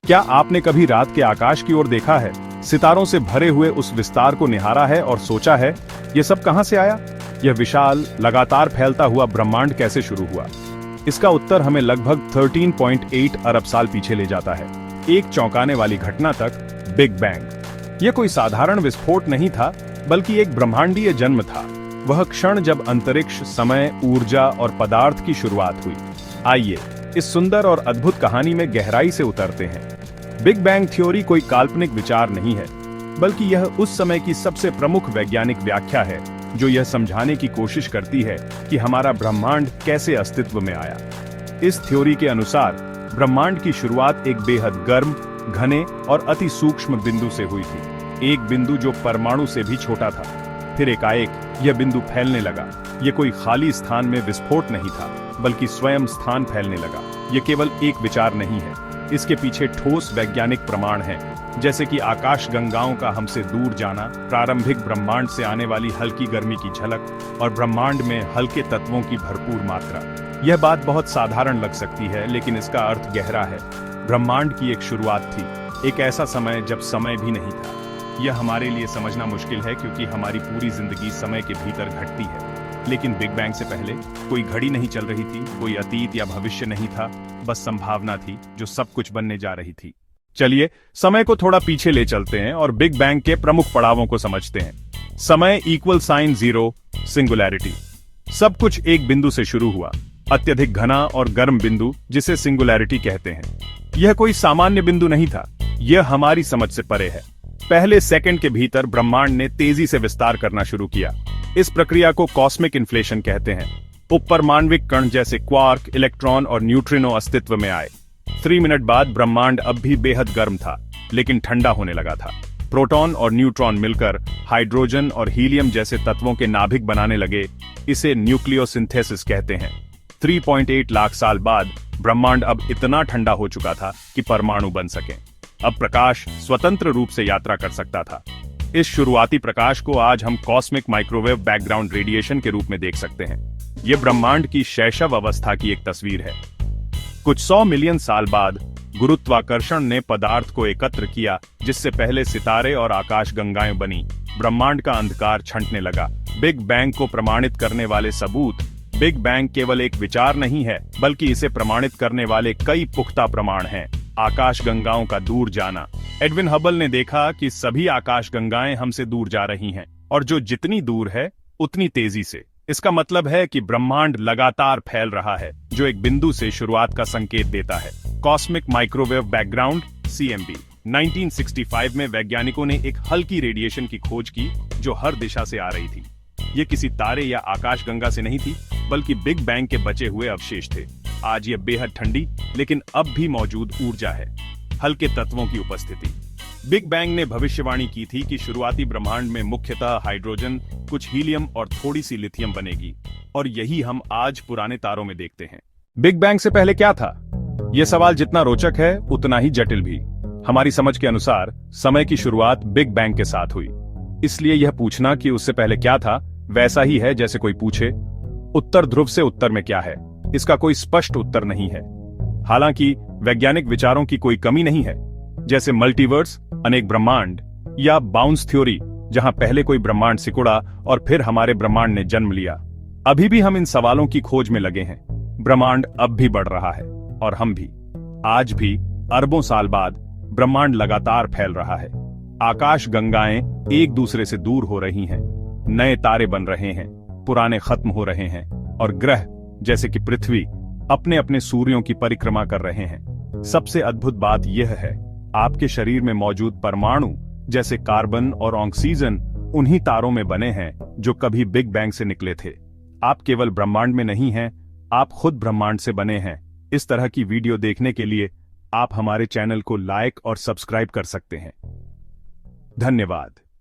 क्या आपने कभी रात के आकाश की ओर देखा है, सितारों से भरे हुए उस विस्तार को निहारा है और सोचा है, ये सब कहां से आया? यह विशाल, लगातार फैलता हुआ ब्रह्मांड कैसे शुरू हुआ? इसका उत्तर हमें लगभग 13.8 अरब साल पीछे ले जाता है, एक चौंकाने वाली घटना तक, बिग बैंग। यह कोई साधारण विस्फोट नहीं था, बल्कि एक ब्रह्मांडीय जन्म था। वह क्षण जब अंतरिक्ष, समय, ऊर्जा और पदार्थ की शुरुआत हुई। आइए इस सुंदर और अद्भुत कहानी में गहराई से उतरते हैं। बिग बैंग थ्योरी कोई काल्पनिक विचार नहीं है, बल्कि यह उस समय की सबसे प्रमुख वैज्ञानिक व्याख्या है, जो यह समझाने की कोशिश करती है कि हमारा ब्रह्मांड कैसे अस्तित्व में आया। इस थ्योरी के अनुसार ब्रह्मांड की शुरुआत एक बेहद गर्म, घने और अति सूक्ष्म बिंदु से हुई थी। एक बिंदु जो परमाणु से भी छोटा था। फिर एकाएक यह बिंदु फैलने लगा। यह कोई खाली स्थान में विस्फोट नहीं था, बल्कि स्वयं स्थान फैलने लगा। यह केवल एक विचार नहीं है, इसके पीछे ठोस वैज्ञानिक प्रमाण हैं, जैसे कि आकाशगंगाओं का हमसे दूर जाना, प्रारंभिक ब्रह्मांड से आने वाली हल्की गर्मी की झलक और ब्रह्मांड में हल्के तत्वों की भरपूर मात्रा। यह बात बहुत साधारण लग सकती है, लेकिन इसका अर्थ गहरा है। ब्रह्मांड की एक शुरुआत थी, एक ऐसा समय जब समय भी नहीं था। यह हमारे लिए समझना मुश्किल है, क्योंकि हमारी पूरी जिंदगी समय के भीतर घटती है। लेकिन बिग बैंग से पहले कोई घड़ी नहीं चल रही थी, कोई अतीत या भविष्य नहीं था, बस संभावना थी जो सब कुछ बनने जा रही थी। चलिए समय को थोड़ा पीछे ले चलते हैं और बिग बैंग के प्रमुख पड़ावों को समझते हैं। समय = 0, सिंगुलैरिटी। सब कुछ एक बिंदु से शुरू हुआ, अत्यधिक घना और गर्म बिंदु, जिसे सिंगुलैरिटी कहते हैं। यह कोई सामान्य बिंदु नहीं था, यह हमारी समझ से परे है। पहले सेकंड के भीतर ब्रह्मांड ने तेजी से विस्तार करना शुरू किया। इस प्रक्रिया को कॉस्मिक इन्फ्लेशन कहते हैं। उपपरमाण्विक कण जैसे क्वार्क, इलेक्ट्रॉन और न्यूट्रिनो अस्तित्व में आए। 3 मिनट बाद ब्रह्मांड अब भी बेहद गर्म था, लेकिन ठंडा होने लगा था। प्रोटॉन और न्यूट्रॉन मिलकर हाइड्रोजन और हीलियम जैसे तत्वों के नाभिक बनाने लगे। इसे न्यूक्लियोसिंथेसिस कहते हैं। 3.8 लाख साल बाद ब्रह्मांड अब इतना ठंडा हो चुका था कि परमाणु बन सके। अब प्रकाश स्वतंत्र रूप से यात्रा कर सकता था। इस शुरुआती प्रकाश को आज हम कॉस्मिक माइक्रोवेव बैकग्राउंड रेडिएशन के रूप में देख सकते हैं। यह ब्रह्मांड की शैशव अवस्था की एक तस्वीर है। कुछ 100 मिलियन साल बाद गुरुत्वाकर्षण ने पदार्थ को एकत्र किया, जिससे पहले सितारे और आकाशगंगाएं बनी। ब्रह्मांड का अंधकार छंटने लगा। बिग बैंग को प्रमाणित करने वाले सबूत। बिग बैंग केवल एक विचार नहीं है, बल्कि इसे प्रमाणित करने वाले कई पुख्ता प्रमाण हैं। आकाशगंगाओं का दूर जाना। एडविन हबल ने देखा कि सभी आकाशगंगाएं हमसे दूर जा रही हैं, और जो जितनी दूर है उतनी तेजी से। इसका मतलब है कि ब्रह्मांड लगातार फैल रहा है, जो एक बिंदु से शुरुआत का संकेत देता है। कॉस्मिक माइक्रोवेव बैकग्राउंड (CMB) 1965 में वैज्ञानिकों ने एक हल्की रेडिएशन की खोज की, जो हर दिशा से आ रही थी। ये किसी तारे या आकाशगंगा से नहीं थी, बल्कि बिग बैंग के बचे हुए अवशेष थे। आज ये बेहद ठंडी लेकिन अब भी मौजूद ऊर्जा है, हल्के तत्वों की उपस्थिति। बिग बैंग ने भविष्यवाणी की थी कि शुरुआती ब्रह्मांड में मुख्यतः हाइड्रोजन, कुछ हीलियम और थोड़ी सी लिथियम बनेगी, और यही हम आज पुराने तारों में देखते हैं। बिग बैंग से पहले क्या था? यह सवाल जितना रोचक है, उतना ही जटिल भी। हमारी समझ के अनुसार समय की शुरुआत बिग बैंग के साथ हुई। इसलिए यह पूछना कि उससे पहले क्या था, वैसा ही है जैसे कोई पूछे उत्तर ध्रुव से उत्तर में क्या है। इसका कोई स्पष्ट उत्तर नहीं है। हालांकि वैज्ञानिक विचारों की कोई कमी नहीं है, जैसे मल्टीवर्स, अनेक ब्रह्मांड, या बाउंस थ्योरी, जहां पहले कोई ब्रह्मांड सिकुड़ा और फिर हमारे ब्रह्मांड ने जन्म लिया। अभी भी हम इन सवालों की खोज में लगे हैं। ब्रह्मांड अब भी बढ़ रहा है, और हम भी। आज भी अरबों साल बाद ब्रह्मांड लगातार फैल रहा है। आकाश गंगाएं एक दूसरे से दूर हो रही हैं, नए तारे बन रहे हैं, पुराने खत्म हो रहे हैं, और ग्रह जैसे कि पृथ्वी अपने अपने सूर्यों की परिक्रमा कर रहे हैं। सबसे अद्भुत बात यह है, आपके शरीर में मौजूद परमाणु जैसे कार्बन और ऑक्सीजन उन्हीं तारों में बने हैं जो कभी बिग बैंग से निकले थे। आप केवल ब्रह्मांड में नहीं हैं, आप खुद ब्रह्मांड से बने हैं। इस तरह की वीडियो देखने के लिए आप हमारे चैनल को लाइक और सब्सक्राइब कर सकते हैं। धन्यवाद।